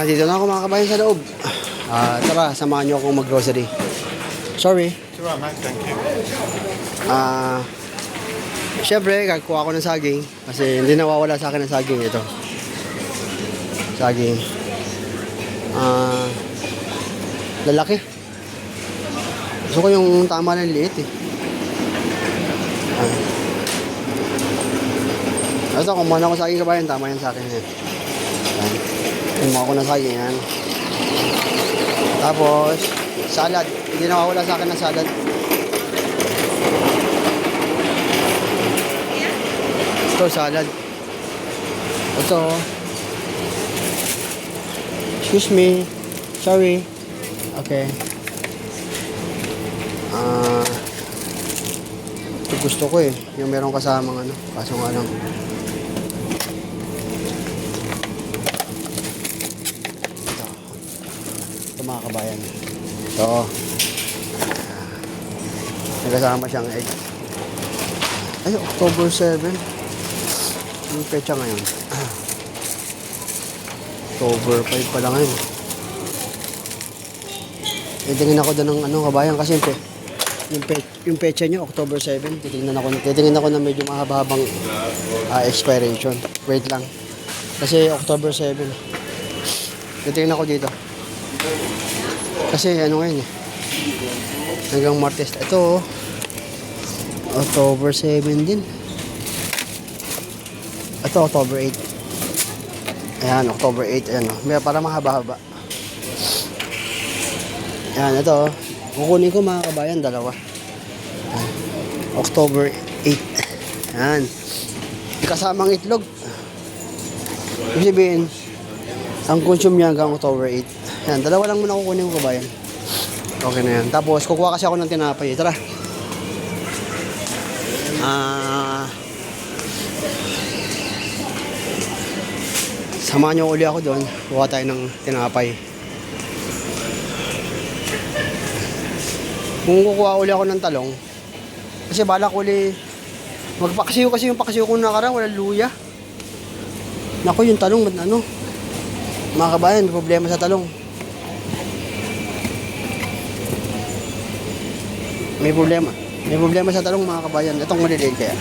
Dito na ako mga kabayan sa loob. Tara, samahan niyo akong mag-grocery. Sorry. Sure, mate. Thank you. Siyempre, kagkuha ako ng saging. Kasi hindi nawawala sa akin ng saging. Ito. Saging. Lalaki. Gusto ko yung tama ng liit eh. Ito, kumuha na ako saging kabayan. Tama yan sa akin. Yan. Kumuha ako ng saging yan. Tapos, salad. Hindi nawawala sa akin ng salad. Ito, salad. Ito. Excuse me. Sorry. Okay. Ito gusto ko eh. Yung meron kasamang ano. Kaso nga lang. Ito mga kabayan. Ito. May kasama siyang egg. Ay, October 7. Yung pecha ngayon. October 5 pa lang ngayon. Titingin ako doon ng ano, kabayan kasi yung pecha nyo, October 7. Titingin ako na medyo mahaba-habang expiration. Wait lang. Kasi October 7. Titingin ako dito. Kasi ano ngayon eh. Hanggang Martes. Ito October 7 din. Ito October 8. Ayan, October 8. Ayan o. May para mahaba-haba. Ayan, ito o. Kukunin ko mga kabayan, dalawa. Ayan. October 8. Ayan. Kasamang itlog. Ibig sabihin, ang consume niya hanggang October 8. Ayan, dalawa lang muna kukunin ko kabayan. Okay na yan. Tapos, kukuha kasi ako ng tinapay. Tara. Samahan niyo uli ako doon. Kuha tayo ng tinapay. Kung kukuha uli ako ng talong, kasi balak uli, magpakasiyo kasi yung pakasiyo kong nakarang, walang luya. Naku, yung talong, ano? Mga kabayan, problema sa talong. May problema sa talong mga kabayan. Itong maliliit kaya.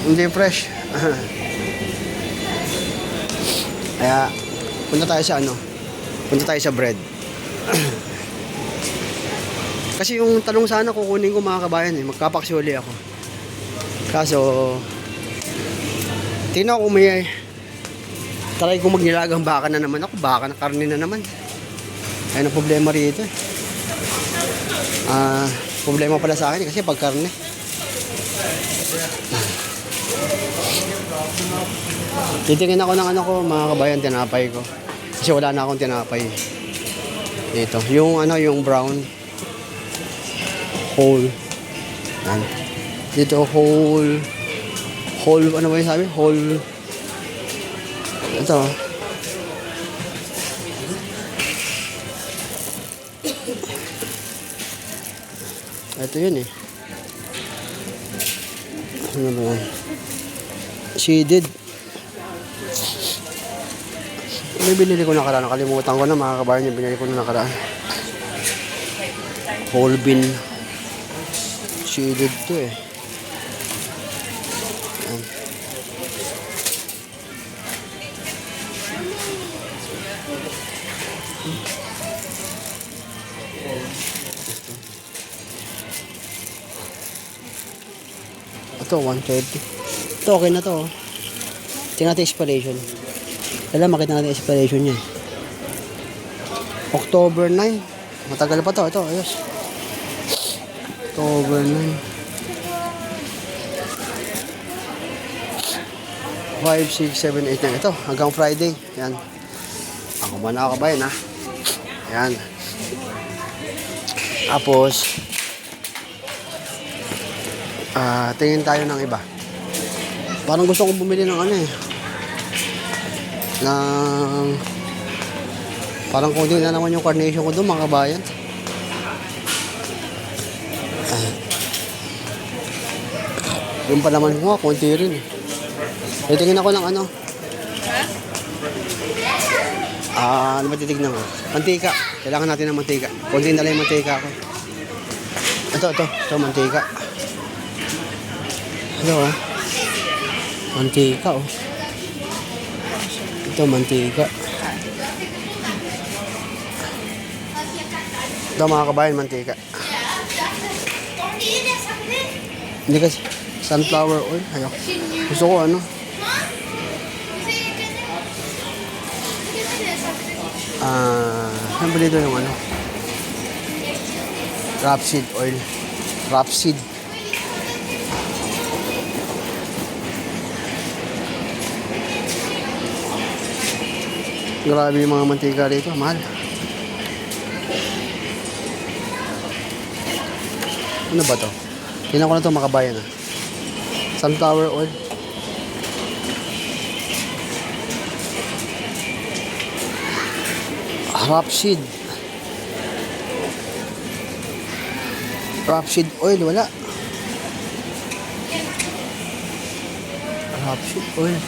Hindi fresh. Kaya punta tayo sa ano? Punta tayo sa bread. Kasi yung talong sana kukunin ko mga kabayan eh. Magkapaksuli ako. Kaso tingnan ko may try ko magnilagang baka na naman ako. Baka na karne na naman. Kaya na problema rito eh. Problema pala sa akin kasi pag karne. Titingin ako ng ano ko mga kabayan, tinapay ko. Kasi wala na akong tinapay. Dito, yung ano, yung brown whole. Yan. Dito whole ano ba yung sabi? Whole. Ito. Ito yun eh. Ano ba yan? Seeded. May binili ko nakaraan. Nakalimutan ko na mga kabayan yung binili ko na nakaraan. Whole bean. Seeded to eh. Ayan. Ito, 130. Ito, okay na to. Tingnan natin expiration. Kailan makita natin expiration niya. October 9. Matagal pa to. Ito, ayos. October 9. 5, 6, 7, 8, 9. Ito, hanggang Friday. Yan. Ako ba na kabayan ha? Yan. Tapos, tingin tayo ng iba. Parang gusto kong bumili ng ano eh. Ng parang kunti na naman yung carnation ko doon mga kabayan. Yung pa naman ko, konti rin. Titingin ako ng ano, Ano ba titignan ko? Mantika. Kailangan natin ng mantika. Kunti na lang yung mantika ko. Ito, mantika. Mantika, oh. Ito, mantika. Ito, mga kabayan, mantika. Hindi kasi, sunflower oil. Ayoko. Gusto ko ano? Saan ba dito yung ano? Rapeseed oil. Rapeseed. Grabe yung mga mantika dito. Mahal. Ano ba to? Tingnan ko na ito, makabayan. Sunflower oil. Rapeseed. Rapeseed oil, wala. Rapeseed oil.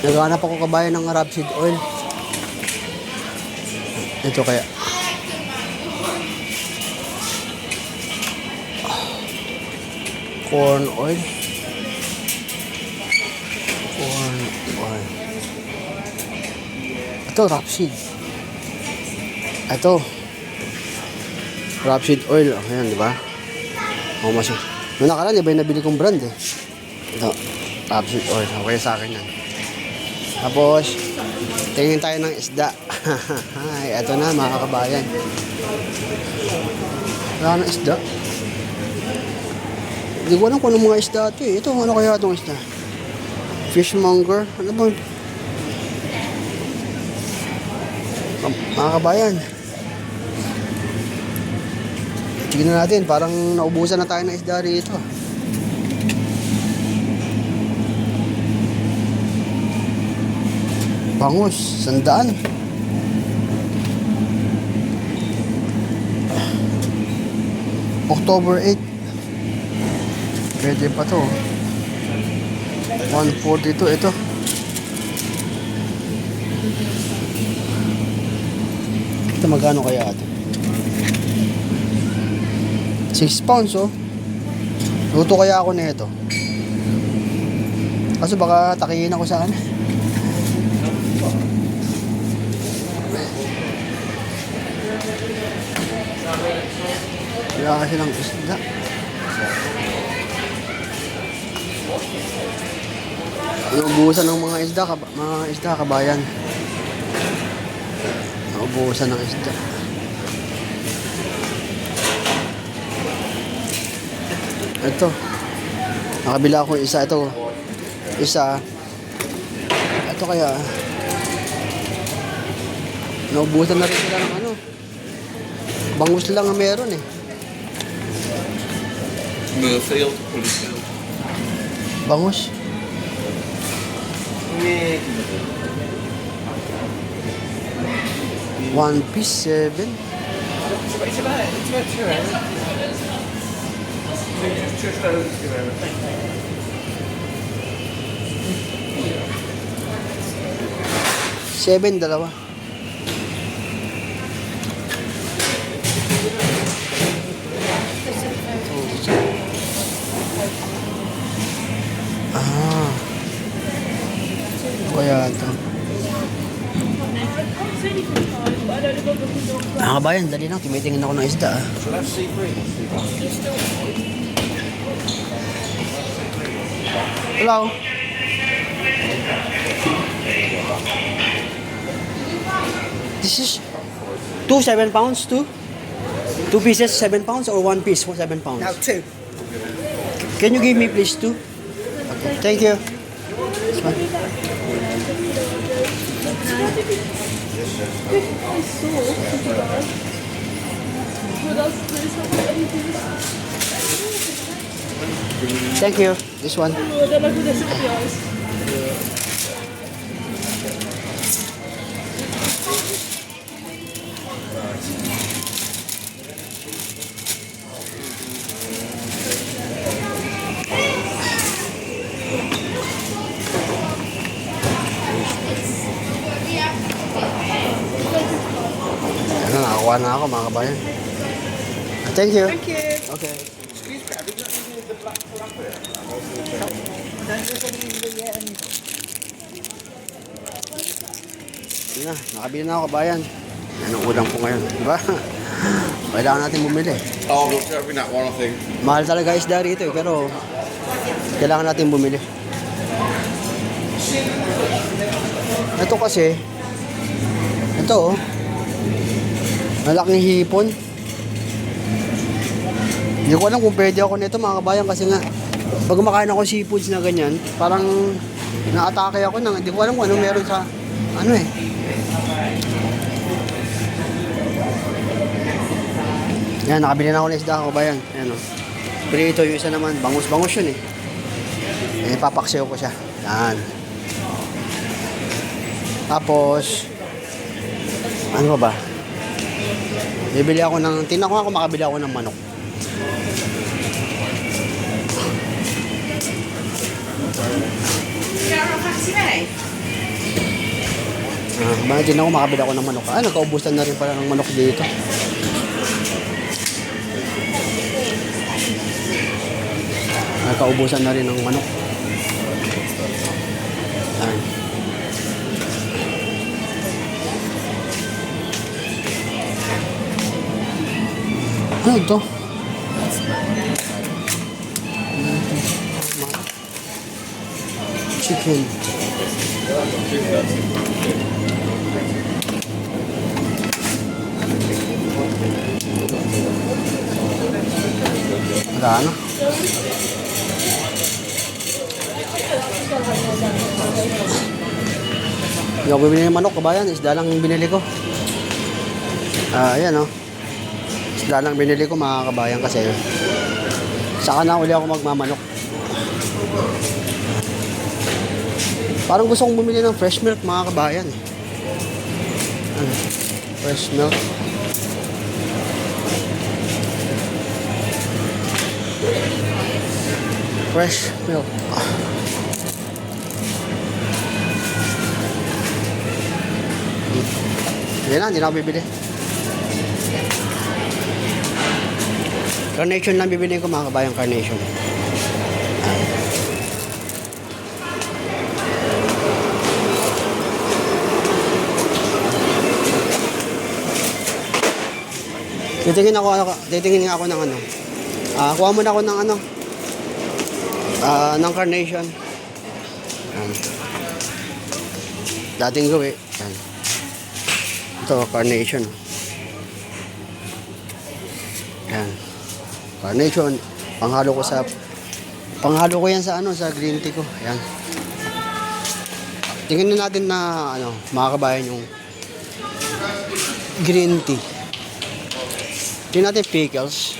Naghanap ako, kabayan, ng rapeseed oil. Ito kaya. Corn oil. Corn oil. Ito, rapeseed. Ito. Rapeseed oil. Ayan, di ba? Mas. Noong nakaraan, iba yung nabili kong brand eh. Ito. Rapeseed oil. Okay sa akin yan. Tapos, tingin tayo ng isda. Ay, ito na, mga kabayan. Wala ng isda. Hindi ko alam kung anong mga isda ito eh. Ito, ano kaya itong isda? Fishmonger. Ano ba? Mga kabayan. Tignan natin, parang naubusan na tayo ng isda rito. Bangus, 100. October 8. Pwede pa to. 142 ito. Ito magkano kaya ito? 6 pounds oh. Luto kaya ako na ito. Kaso baka takihin ako sa ano. Wala kasi ng isda. Naubusan ng mga isda, kabayan. Naubusan ng isda. Ito. Nakabila ako isa. Ito. Isa. Ito kaya. Naubusan na rin sila ng ano. Bangus lang ang meron eh. Murfield, Holyfield. Bangus. One piece, 7. It's about 2 hours. Just over 2 hours. 7, dalawa. Kaya ito. Kabayan, dali lang. Tumitingin ako ng isda. So that's C3. Hello. This is 7 pounds, 2 pieces, 7 pounds, or 1 piece, 7 pounds? Now 2. Can you give me please 2? Okay, thank you. This one. Thank you. This one. Nakakuha na ako mga kabayan. Thank you. Thank you. Okay. Squeeze crab. Have you got any of the black wrapper? Yun na, nakabili na ako kabayan. Yan ang ulam ko ngayon. Diba? Kailangan natin bumili. Oh, look, having that one, I think. Mahal talaga isda rito eh, pero kailangan natin bumili. Ito kasi, ito oh, malaking hipon. Hindi ko alam kung pwede ako nito mga kabayan kasi nga, pag kumakain ako seafoods na ganyan, parang naatake ako nang hindi ko alam kung ano meron sa, ano eh. Yan, nakabili na ako ng isda kabayan. Yan o. Prito yung isa naman, bangus-bangus yun eh. Eh, papaksiw ko siya. Yan. Tapos, ano ba? Bibili ako ng, tingnan ko nga kung makabili ako ng manok. Tingnan ko makabili ako ng manok. Nagkaubusan na rin pala ng manok dito. Nagkaubusan na rin ng manok. Yan. Ano ito? Chicken. Ano? Hindi ako bibili ng manok, kabayan. Isda lang yung binili ko. Ayan, oh. Isda lang binili ko, mga kabayan, kasi saka na uli ako magmamanok. Parang gusto kong bumili ng fresh milk, mga kabayan. Fresh milk. Fresh milk. Yan na, hindi na ako bibili. Carnation lang bibili ko mga kabayang carnation. Titingin ako ng ano. Kuha muna ako ng ano. Ng carnation. Dating gawi. Yan. Ito, carnation. Yan. Carnation. Panghalo ko yan sa ano, sa green tea ko. Yan. Tingnan natin na ano, mga kabayan yung green tea. Tingnan natin pickles.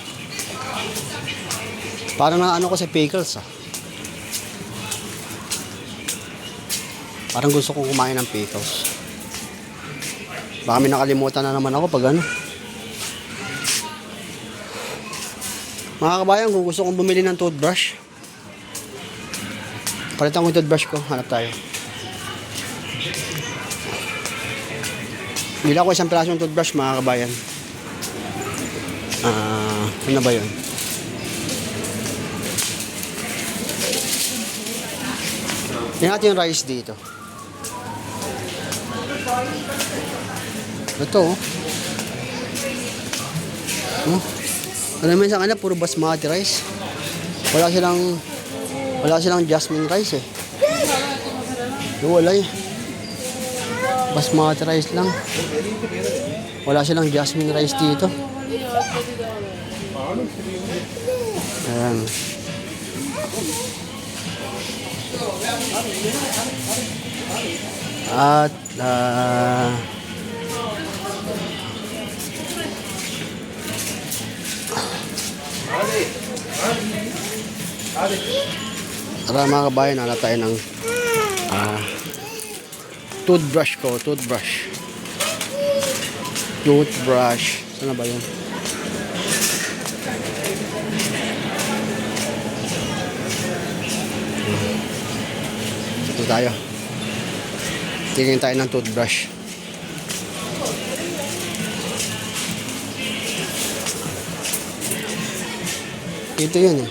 Parang na ano ko sa pickles ah. Parang gusto kong kumain ng pickles. Baka may nakalimutan na naman ako pag ano. Mga kabayan, kung gusto kong bumili ng toothbrush, palitan ko yung toothbrush ko. Hanap tayo. Bili ako isang pirasong toothbrush, mga kabayan. Ano ba yun? Tingnan natin yung rice dito. Ito oh. Ano naman sa kanila, puro basmati rice. Wala silang jasmine rice eh. Wala eh. Basmati rice lang. Wala silang jasmine rice dito. Ayan. At tara mga kabayan, hanap tayo ng toothbrush ko. Toothbrush. Saan na ba yun? Ito tayo. Tingin tayo ng toothbrush. Ito yun eh.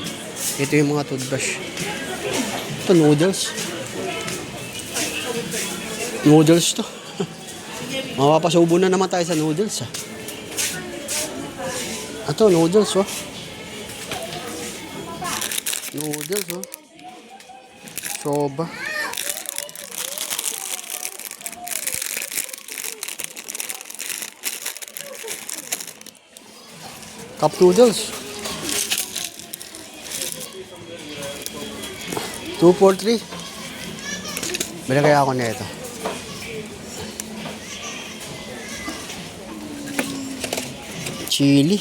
Ito yung mga toothbrush. Ito, noodles. Noodles to. Mapapasubo na naman tayo sa noodles ah. Ito, noodles oh. Noodles oh. Soba. Cup noodles. 243. Bili kaya ako nito. Chili.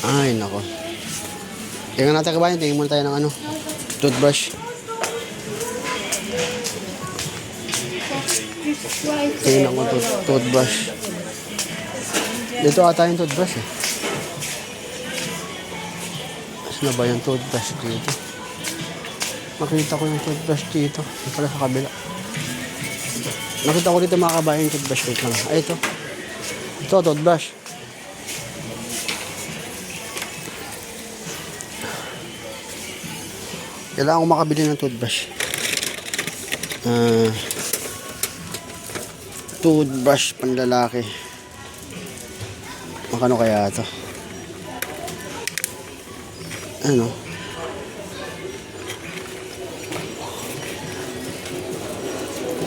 Ay, nako. Tingnan natin kabayan. Tingnan muna tayo ng ano. Toothbrush. Tingnan ko toothbrush. Dito ata yung toothbrush eh. Saan na ba yung toothbrush dito? Nakita ko yung toothbrush dito. Yung pala sa kabila. Nakita ko dito mga kabayan yung toothbrush. Wait lang. Ay, ito. Ito, toothbrush. Kailangan ko makabili ng toothbrush. Toothbrush panlalaki. Makano kaya ito? Ano?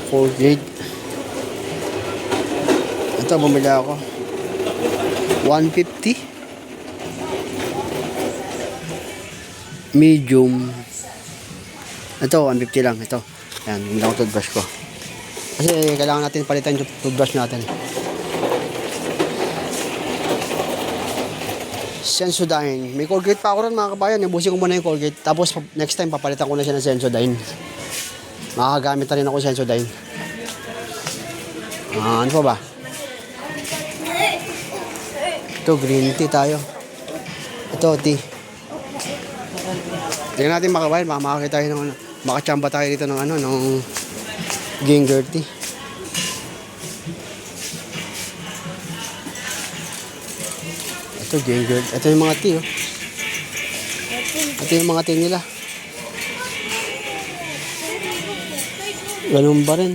Colgate. Ito, bumili ako. 150. Medium. Ito, 150 lang. Ito. Ayan, hindi ako toothbrush ko. Kasi kailangan natin palitan yung toothbrush natin. Sensodyne. May Colgate pa ako ron mga kabayan. Ibusin ko muna yung Colgate. Tapos next time papalitan ko na siya ng Sensodyne. Makakagamit na rin ako Sensodyne. Ano pa ba? Ito, green tea tayo. Ito, tea. Tingnan natin mga kabayan. Baka makakita tayo ng ano. Makachamba tayo dito ng ano, ng ginger tea. Ito, ginger. Ito yung mga tea, oh. Ito yung mga tea nila. Ganun pa rin.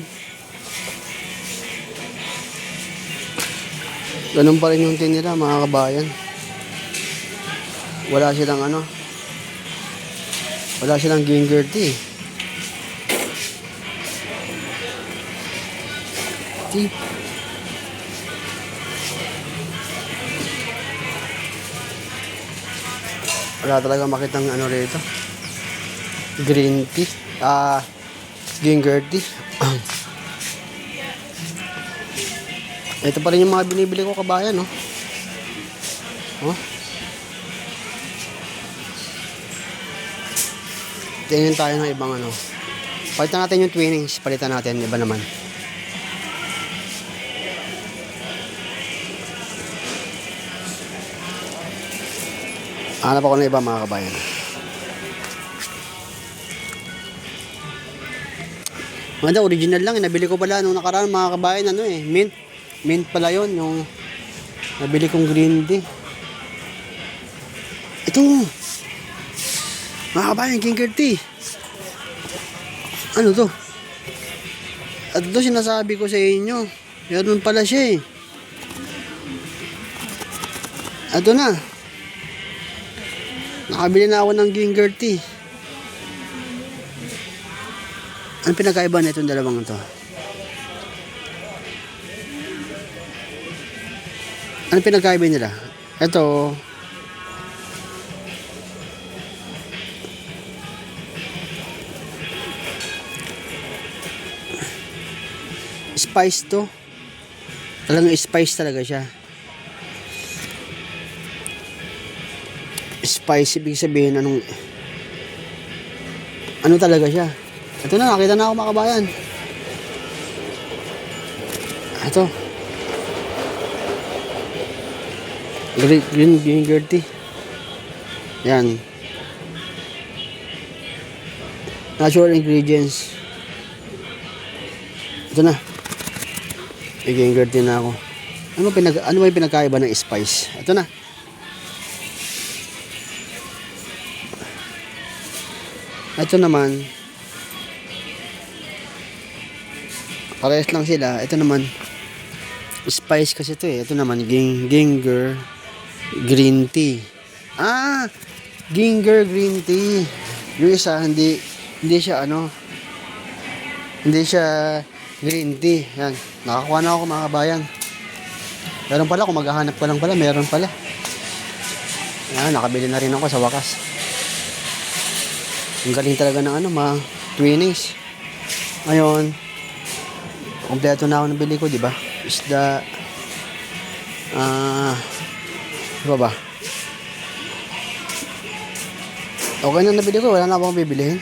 Ganun pa rin yung tea nila, mga kabayan. Wala silang ano. Wala silang ginger tea. Tea. Wala talaga makitang ano rito. Green tea. Ginger tea. Ito pa rin yung mga binibili ko kabayan, no? Oh. Tingin tayo ng ibang ano. Palitan natin yung Twinings. Palitan natin. Iba naman. Hanap ako ng iba mga kabayan. Maganda, original lang. Nabili ko pala nung nakaraan mga kabayan. Ano eh. Mint. Mint pala yun. Yung nabili kong green tea. Ito. Mga kabayan, ginger tea. Ano to? At ito sinasabi ko sa inyo. Meron pala siya eh. Ito na. Nakabili na ako ng ginger tea. Ano pinagkaiba na itong dalawang ito? Ano pinagkaiba nila? Ito, spice to. Talagang spice talaga siya. Spice, ibig sabihin ano talaga siya. Ito na, nakita na ako mga kabayan. Ito. Green ginger tea. Yan. Natural ingredients. Ito na. May ginger tea na ako. Ano ba yung pinagkaiba ng spice? Ito na. Ito naman, parehas lang sila. Ito naman, spice kasi ito eh. Ito naman, ginger green tea. Ah, ginger green tea. Yung isa, hindi siya hindi siya green tea. Yan, nakakuha na ako mga kabayan. Meron pala, kung maghahanap ko lang pala, meron pala. Yan, nakabili na rin ako sa wakas. Ang galing talaga ng mga Twinings. Ngayon, kompleto na ako nabili ko, di ba? Isda, di ba? Okay na nabili ko, wala na akong bibilihin.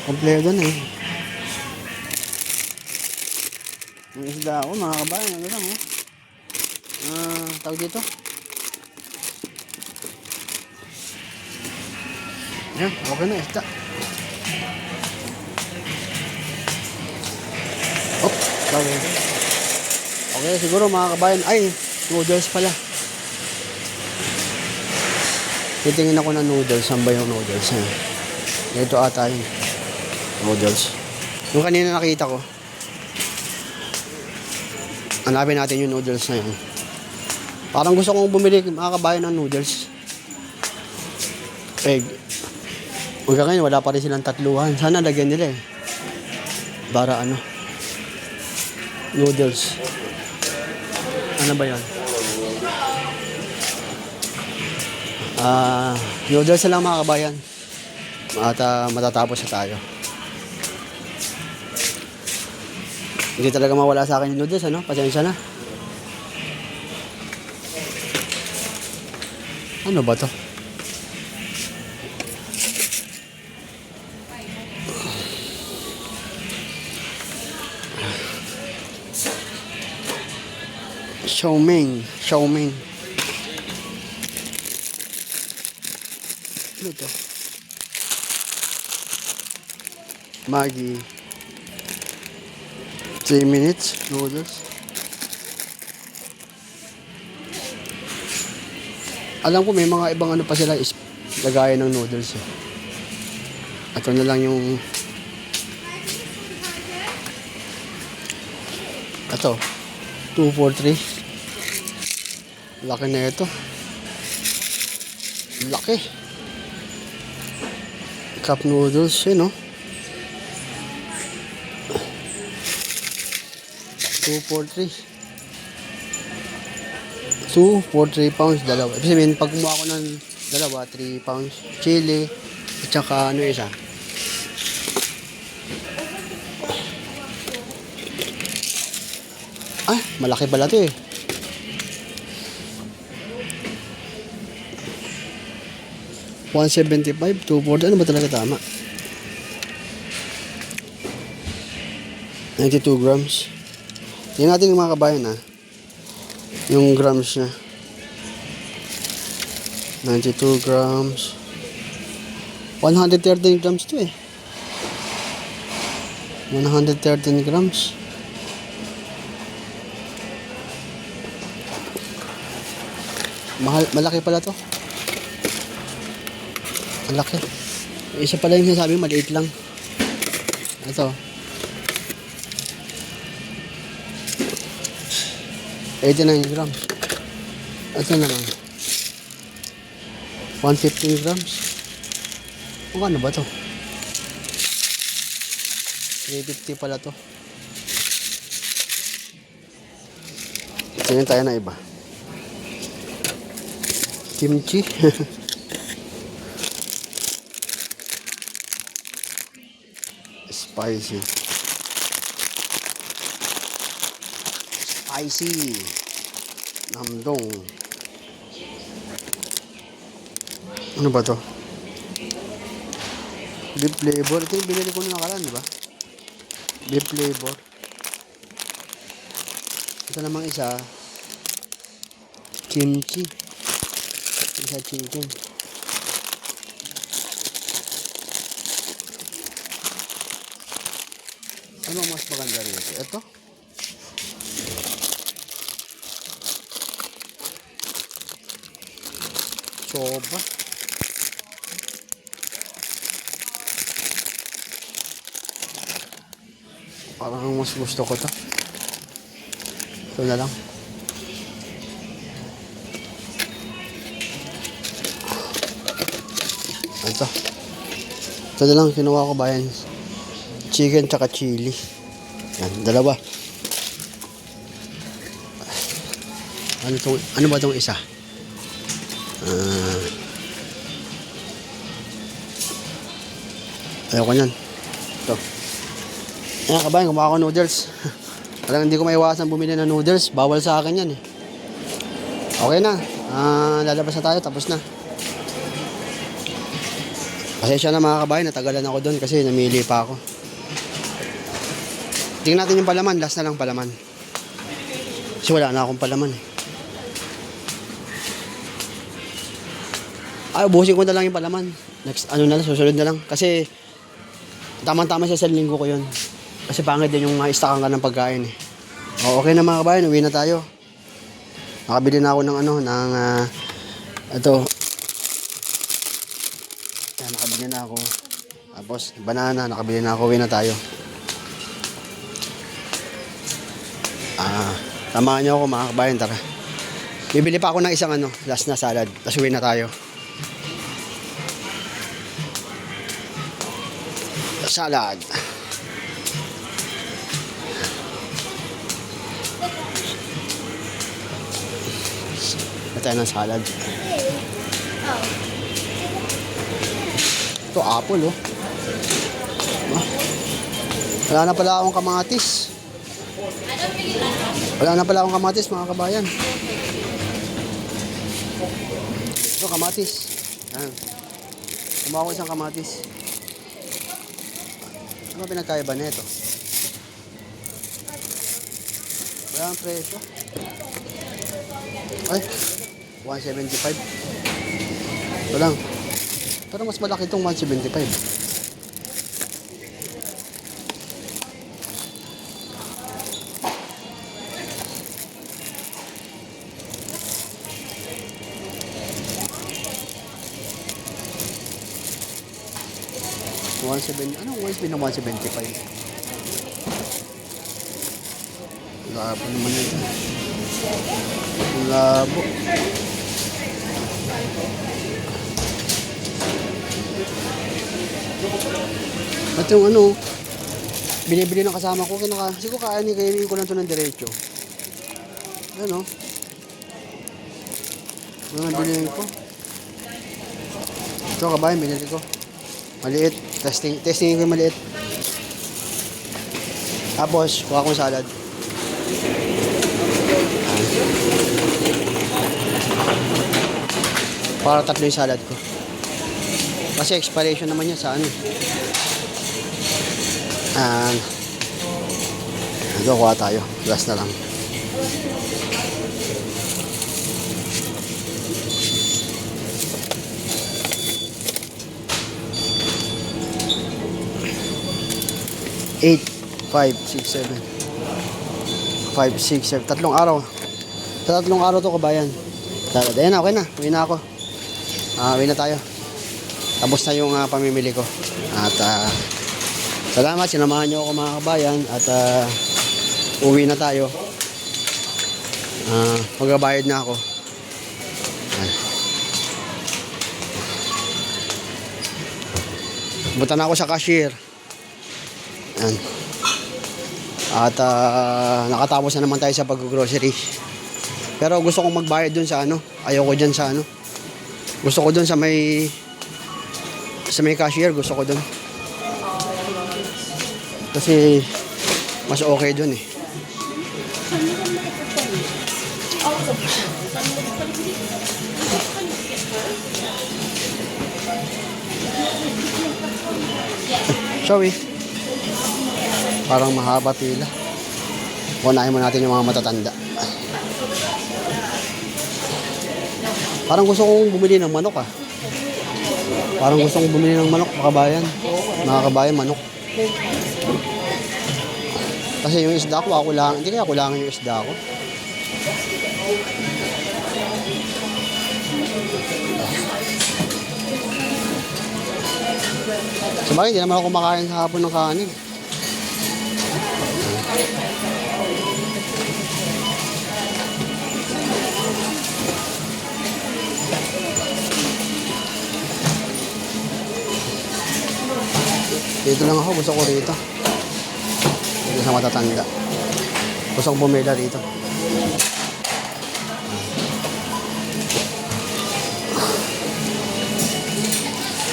Kompleto na eh. Ang isda ako, mga kabayan, ano lang tawag dito. Yan, okay na, isda. Okay. Okay, siguro mga kabayan. Ay, noodles pala. Titingin ako ng noodles. Saan ba yung noodles? Ito ata yun. Noodles. Yung kanina nakita ko. Hanapin natin yung noodles na yun. Parang gusto kong bumili mga kabayan ng noodles. Egg. Hanggang ngayon, wala pa rin silang tatluhan. Sana lagyan nila eh. Para noodles. Ano ba yan? Noodles na lang mga kabayan. At matatapos na tayo. Hindi talaga mawala sa akin yung noodles, Pasensya na. Ano ba to? Xiaoming. Ano to? Maggi. 3 minutes noodles. Alam ko may mga ibang pa sila lagayan ng noodles eh. Ito na lang yung ito 243. Laki na ito. Laki. Cup noodles yun 243 pounds, dalawa. Ibig sabihin, pag kumuha ko ng dalawa, 3 pounds. Chili, at saka isa. Malaki pala ito eh. $175, 240. Ano ba talaga tama? 92 grams. Tingnan natin yung mga kabayan yung grams niya. 92 grams. 113 grams to eh. 113 grams. Malaki pala to. Malaki. Isa pala yung sinasabi, maliit lang. Ito. 89 grams. Ito naman. 115 grams. Ano ba to? 350 pala to. Tingnan tayo na iba. Kimchi. Spicy. Namdong. Ano ba to? Beef flavor. Ito yung binili ko na nakaraan, di ba? Beef flavor. Ito namang isa. Kimchi. Isa chicken. Ano mas maganda rito? Ito? Sobra. Parang mas gusto ko to. Ito na lang. Ito. Ito na lang kinuha ko bayan. Chicken tsaka chili. Yan, dalawa. Ano ba itong isa? Ayoko nyan. Ito. Ayan kabayan, kumaha ko noodles. Parang hindi ko maiwasan bumili ng noodles. Bawal sa akin yan eh. Okay na. Lalabas na tayo. Tapos na. Pasensya na mga kabayan. Natagalan ako doon kasi namili pa ako. Tingnan natin yung palaman. Last na lang palaman. Kasi wala na akong palaman eh. Ubusin ko na lang yung palaman. Next, susunod na lang. Kasi, tamang-tama sa linggo ko yun. Kasi pangit din yung istakan ka ng pagkain eh. Okay na mga kabayan, uwi na tayo. Nakabili na ako ng ito. Yan, nakabili na ako. Tapos, banana, nakabili na ako, uwi na tayo. Tamahan niyo ako mga kabayan, tara. Bibili pa ako ng isang last na salad. Tapos uwi na tayo. Salad. Tayo ng salad. Ito apple oh. Wala na pala akong kamatis. Wala na pala akong kamatis mga kabayan. Ito kamatis. Yan. Kumuha ko isang kamatis. Ano pinagkaiba nito? Wala ang presyo. Ay, 175. Ito lang. Pero mas malaki itong 175. Anong 175 na 175? Labo naman yun. Labo. At yung binibili ng kasama ko, siguro kainin ko lang ito ng diretso. Ano? Ano ang binili ko? Ito kabayan, binili ko. Maliit. Testing ko yung maliit. Tapos, kuha kong salad. Para tatlo yung salad ko. Kasi expiration naman niya sa ito, kuha tayo. Last na lang. Eight, 5, 6, 7. 5, 6, 7. Tatlong araw. Sa tatlong araw to kabayan. Ayan na, okay na. Uwi na ako. Uwi na tayo. Tapos na yung pamimili ko. At salamat, sinamahan niyo ako mga kabayan. At uwi na tayo. Magbabayad na ako. Punta na ako sa cashier. Ayan. At nakatapos na naman tayo sa pag-grocery. Pero gusto kong magbayad dun sa ayoko dyan sa gusto ko dun sa may cashier, gusto ko dun. Kasi mas okay dun eh. Sorry. Parang mahaba pila. Unahin mo natin yung mga matatanda. Parang gusto kong bumili ng manok Parang gusto kong bumili ng manok, mga kabayan, manok. Kasi yung isda ko, ako lang, hindi kaya kulangan yung isda ko. Sa bagay, hindi naman ako kumakain sa hapon ng kanin. Dito lang ako, gusto ko rito. Dito sa matatanda. Gusto kong bumila rito.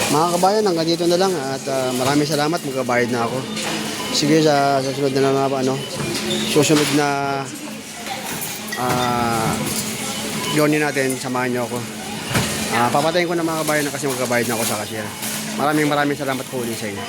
Mga kabayan, hanggang dito na lang at maraming salamat, magkabayad na ako. Sige, sa susunod na susunod na journey natin, samahan nyo ako. Papatayin ko na mga kabayan na kasi magkabayad na ako sa cashier. Maraming salamat po ulit sa inyo.